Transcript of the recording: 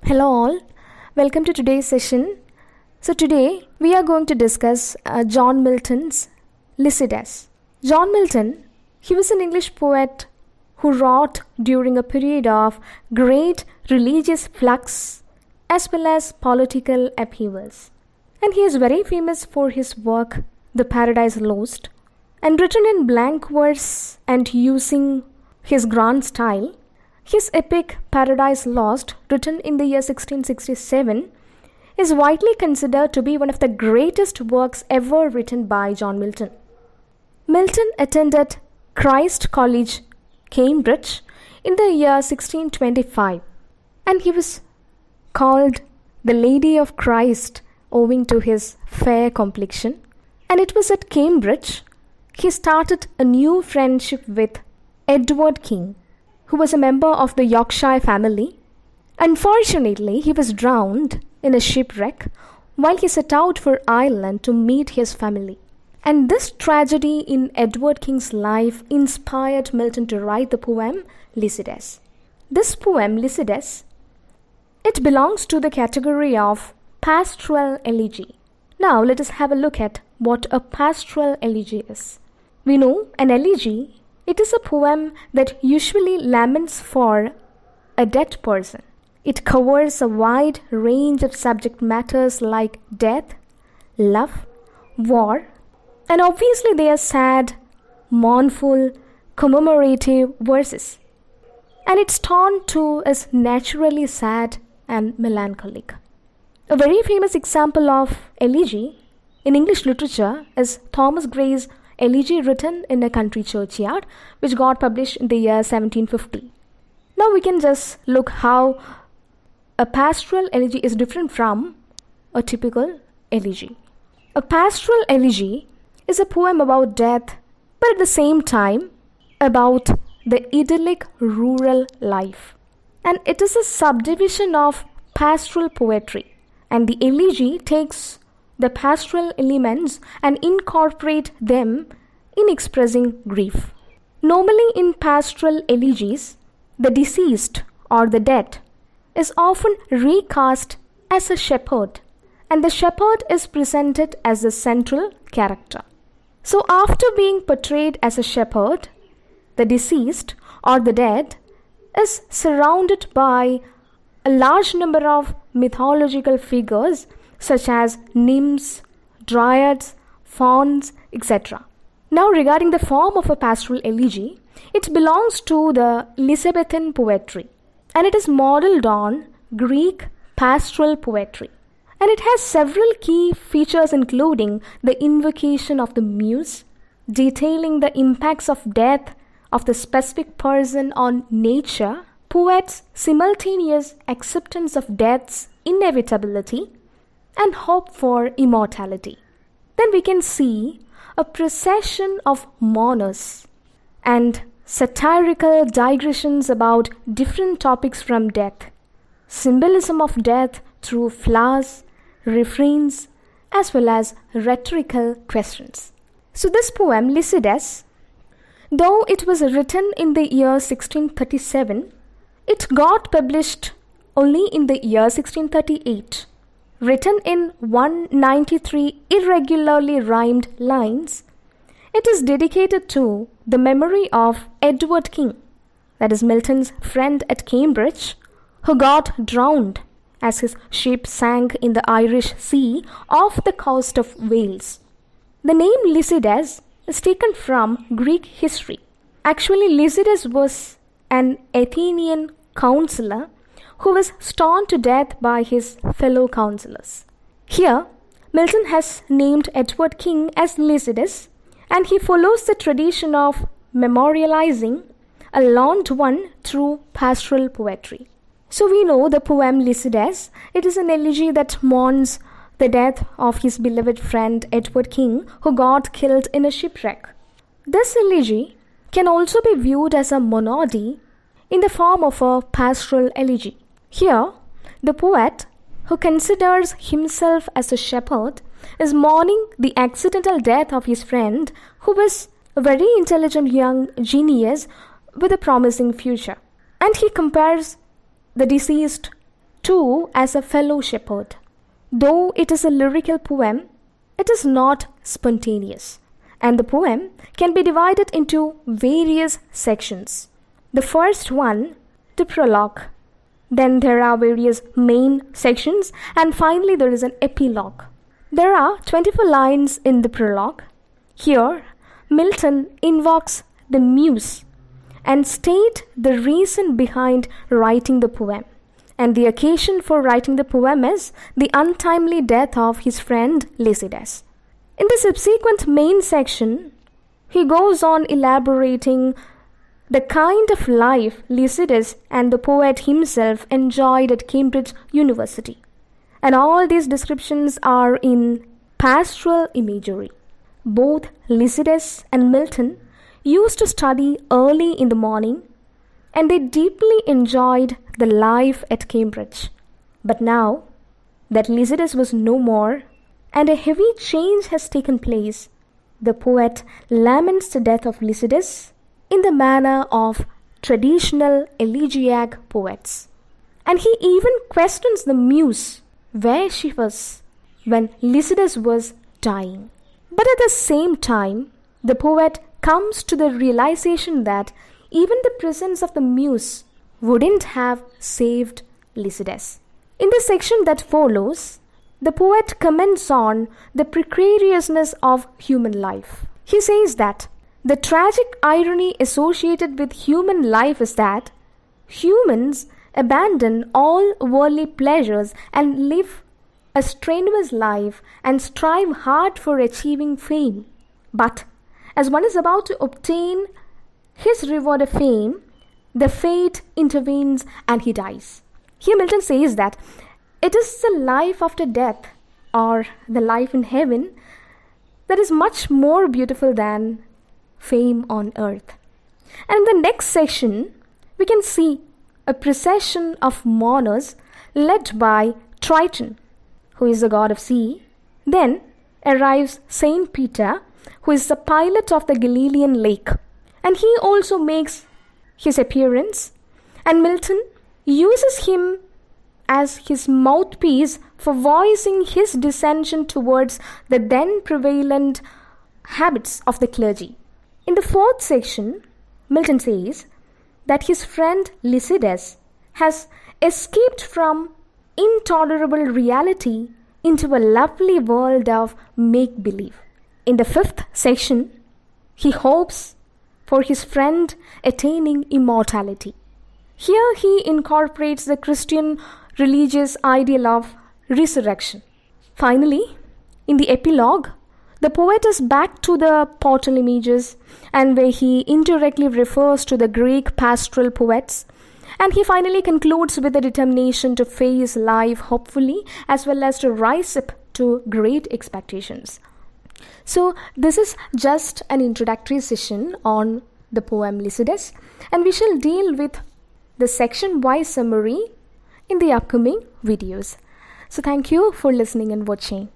Hello all, welcome to today's session. So today we are going to discuss John Milton's Lycidas. John Milton, he was an English poet who wrote during a period of great religious flux as well as political upheavals. And he is very famous for his work, The Paradise Lost, and written in blank verse and using his grand style. His epic Paradise Lost, written in the year 1667, is widely considered to be one of the greatest works ever written by John Milton. Milton attended Christ College, Cambridge, in the year 1625, and he was called the Lady of Christ owing to his fair complexion. And it was at Cambridge he started a new friendship with Edward King, who was a member of the Yorkshire family. Unfortunately, he was drowned in a shipwreck while he set out for Ireland to meet his family. And this tragedy in Edward King's life inspired Milton to write the poem Lycidas. This poem, Lycidas, it belongs to the category of pastoral elegy. Now let us have a look at what a pastoral elegy is. We know an elegy, it is a poem that usually laments for a dead person. It covers a wide range of subject matters like death, love, war, and obviously they are sad, mournful, commemorative verses. And its tone too is naturally sad and melancholic. A very famous example of elegy in English literature is Thomas Gray's Elegy Written in a Country Churchyard, which got published in the year 1750. Now we can just look how a pastoral elegy is different from a typical elegy. A pastoral elegy is a poem about death, but at the same time about the idyllic rural life. And it is a subdivision of pastoral poetry. And the elegy takes the pastoral elements and incorporate them in expressing grief. Normally in pastoral elegies, the deceased or the dead is often recast as a shepherd, and the shepherd is presented as the central character. So after being portrayed as a shepherd, the deceased or the dead is surrounded by a large number of mythological figures such as nymphs, dryads, fauns, etc. Now regarding the form of a pastoral elegy, it belongs to the Elizabethan poetry, and it is modeled on Greek pastoral poetry. And it has several key features including the invocation of the muse, detailing the impacts of death of the specific person on nature, poets' simultaneous acceptance of death's inevitability, and hope for immortality. Then we can see a procession of mourners and satirical digressions about different topics from death, symbolism of death through flowers, refrains, as well as rhetorical questions. So this poem, Lycidas, though it was written in the year 1637, it got published only in the year 1638. Written in 193 irregularly rhymed lines, it is dedicated to the memory of Edward King, that is Milton's friend at Cambridge, who got drowned as his ship sank in the Irish Sea off the coast of Wales. The name Lycidas is taken from Greek history. Actually, Lycidas was an Athenian counselor who was stoned to death by his fellow counselors. Here, Milton has named Edward King as Lycidas, and he follows the tradition of memorializing a loved one through pastoral poetry. So we know the poem Lycidas, it is an elegy that mourns the death of his beloved friend Edward King, who got killed in a shipwreck. This elegy can also be viewed as a monody in the form of a pastoral elegy. Here, the poet, who considers himself as a shepherd, is mourning the accidental death of his friend, who was a very intelligent young genius with a promising future. And he compares the deceased too as a fellow shepherd. Though it is a lyrical poem, it is not spontaneous, and the poem can be divided into various sections. The first one, the prologue. Then there are various main sections, and finally there is an epilogue. There are 24 lines in the prologue. Here, Milton invokes the muse and state the reason behind writing the poem. And the occasion for writing the poem is the untimely death of his friend Lycidas. In the subsequent main section, he goes on elaborating the kind of life Lycidas and the poet himself enjoyed at Cambridge University. And all these descriptions are in pastoral imagery. Both Lycidas and Milton used to study early in the morning, and they deeply enjoyed the life at Cambridge. But now that Lycidas was no more, and a heavy change has taken place, the poet laments the death of Lycidas in the manner of traditional elegiac poets. And he even questions the muse where she was when Lycidas was dying. But at the same time, the poet comes to the realization that even the presence of the muse wouldn't have saved Lycidas. In the section that follows, the poet comments on the precariousness of human life. He says that the tragic irony associated with human life is that humans abandon all worldly pleasures and live a strenuous life and strive hard for achieving fame. But as one is about to obtain his reward of fame, the fate intervenes and he dies. Here Milton says that it is the life after death, or the life in heaven, that is much more beautiful than fame on earth. And in the next section, we can see a procession of mourners led by Triton, who is the god of sea. Then arrives Saint Peter, who is the pilot of the Galilean lake, and he also makes his appearance, and Milton uses him as his mouthpiece for voicing his dissension towards the then prevalent habits of the clergy. In the fourth section, Milton says that his friend Lycidas has escaped from intolerable reality into a lovely world of make-believe. In the fifth section, he hopes for his friend attaining immortality. Here he incorporates the Christian religious ideal of resurrection. Finally, in the epilogue, the poet is back to the portal images, and where he indirectly refers to the Greek pastoral poets, and he finally concludes with a determination to face life hopefully as well as to rise up to great expectations. So this is just an introductory session on the poem Lycidas, and we shall deal with the section-wise summary in the upcoming videos. So thank you for listening and watching.